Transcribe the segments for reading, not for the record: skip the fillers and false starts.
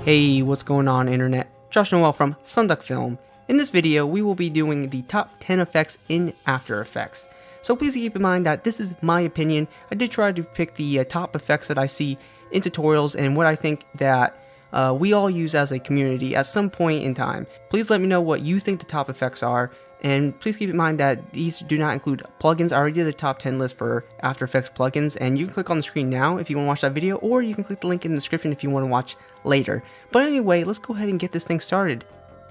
Hey, what's going on internet? Josh Noel from Sonduckfilm. In this video, we will be doing the top 10 effects in After Effects. So please keep in mind that this is my opinion. I did try to pick the top effects that I see in tutorials and what I think that we all use as a community at some point in time. Please let me know what you think the top effects are, and please keep in mind that these do not include plugins. I already did the top 10 list for After Effects plugins, and you can click on the screen now if you want to watch that video, or you can click the link in the description if you want to watch later. But anyway, let's go ahead and get this thing started.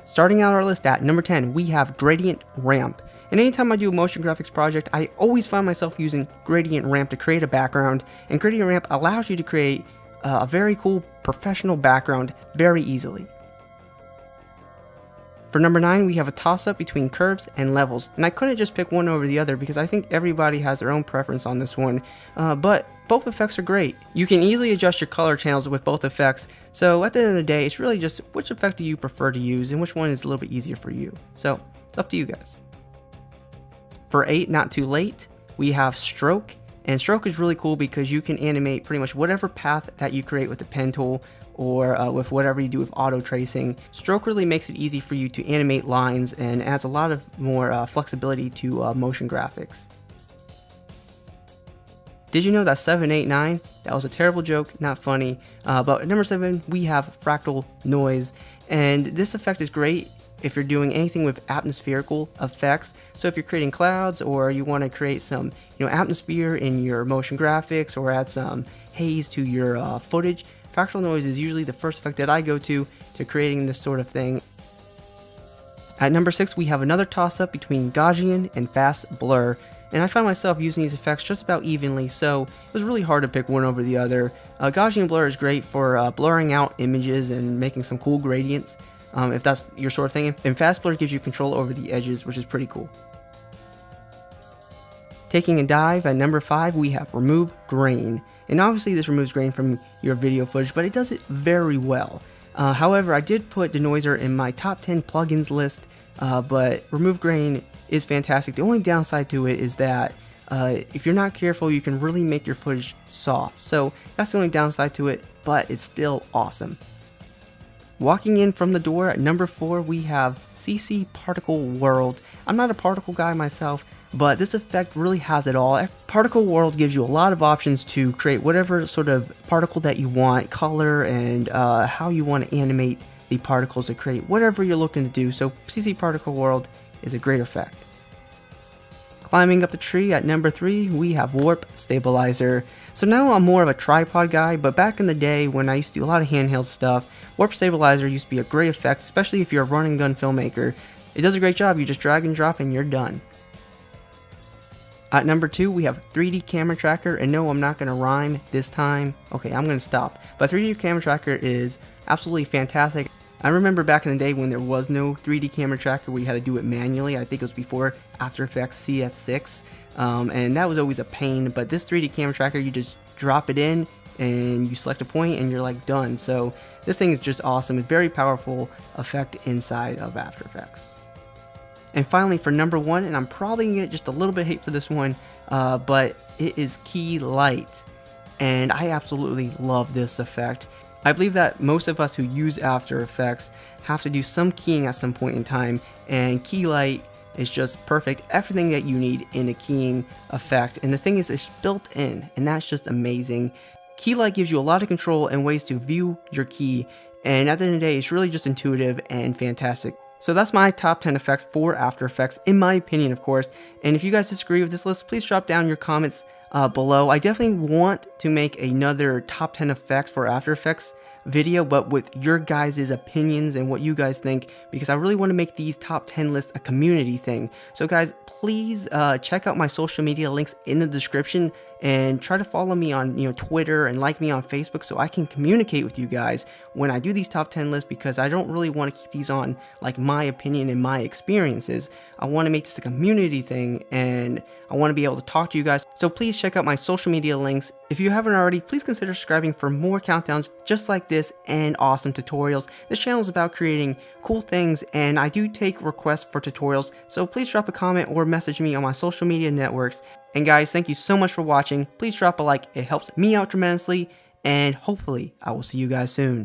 Starting out our list at number 10, we have Gradient Ramp. And anytime I do a motion graphics project, I always find myself using Gradient Ramp to create a background, and Gradient Ramp allows you to create a very cool professional background very easily. For number 9, we have a toss-up between curves and levels, and I couldn't just pick one over the other because I think everybody has their own preference on this one, but both effects are great. You can easily adjust your color channels with both effects, so at the end of the day, it's really just which effect do you prefer to use and which one is a little bit easier for you. So, it's up to you guys. For 8, not too late, we have Stroke, and Stroke is really cool because you can animate pretty much whatever path that you create with the pen tool, or with whatever you do with auto tracing. Stroke really makes it easy for you to animate lines and adds a lot of more flexibility to motion graphics. Did you know that 7, 8, 9? That was a terrible joke, not funny. But at number 7, we have Fractal Noise, and this effect is great if you're doing anything with atmospherical effects. So if you're creating clouds, or you want to create some atmosphere in your motion graphics, or add some haze to your footage, Fractal Noise is usually the first effect that I go to creating this sort of thing. At number 6, we have another toss-up between Gaussian and Fast Blur, and I find myself using these effects just about evenly, so it was really hard to pick one over the other. Gaussian Blur is great for blurring out images and making some cool gradients, if that's your sort of thing, and Fast Blur gives you control over the edges, which is pretty cool. Taking a dive, at number 5, we have Remove Grain. And obviously this removes grain from your video footage, but it does it very well. However, I did put Denoiser in my top 10 plugins list, but Remove Grain is fantastic. The only downside to it is that if you're not careful, you can really make your footage soft. So that's the only downside to it, but it's still awesome. Walking in from the door at number 4, we have CC Particle World. I'm not a particle guy myself, but this effect really has it all. Particle World gives you a lot of options to create whatever sort of particle that you want, color, and how you want to animate the particles to create whatever you're looking to do. So CC Particle World is a great effect. Climbing up the tree at number 3, we have Warp Stabilizer. So now I'm more of a tripod guy, but back in the day when I used to do a lot of handheld stuff, Warp Stabilizer used to be a great effect, especially if you're a run and gun filmmaker. It does a great job. You just drag and drop and you're done. At number 2, we have 3D Camera Tracker, and no, I'm not going to rhyme this time. Okay, I'm going to stop. But 3D Camera Tracker is absolutely fantastic. I remember back in the day when there was no 3D Camera Tracker, we had to do it manually. I think it was before After Effects CS6, and that was always a pain. But this 3D Camera Tracker, you just drop it in, and you select a point, and you're like done. So this thing is just awesome. It's a very powerful effect inside of After Effects. And finally, for number 1, and I'm probably going to get just a little bit of hate for this one, but it is Key Light. And I absolutely love this effect. I believe that most of us who use After Effects have to do some keying at some point in time, and Key Light is just perfect. Everything that you need in a keying effect. And the thing is, it's built in, and that's just amazing. Key Light gives you a lot of control and ways to view your key, and at the end of the day, it's really just intuitive and fantastic. So that's my top 10 effects for After Effects, in my opinion, of course. And if you guys disagree with this list, please drop down your comments below. I definitely want to make another top 10 effects for After Effects video, but with your guys' opinions and what you guys think, because I really want to make these top 10 lists a community thing. So guys, please check out my social media links in the description, and try to follow me on Twitter, and like me on Facebook, so I can communicate with you guys when I do these top 10 lists, because I don't really want to keep these on like my opinion and my experiences. I want to make this a community thing, and I want to be able to talk to you guys. So please check out my social media links. If you haven't already, please consider subscribing for more countdowns just like this and awesome tutorials. This channel is about creating cool things, and I do take requests for tutorials, so please drop a comment or message me on my social media networks. And guys, thank you so much for watching. Please drop a like, it helps me out tremendously, and hopefully I will see you guys soon.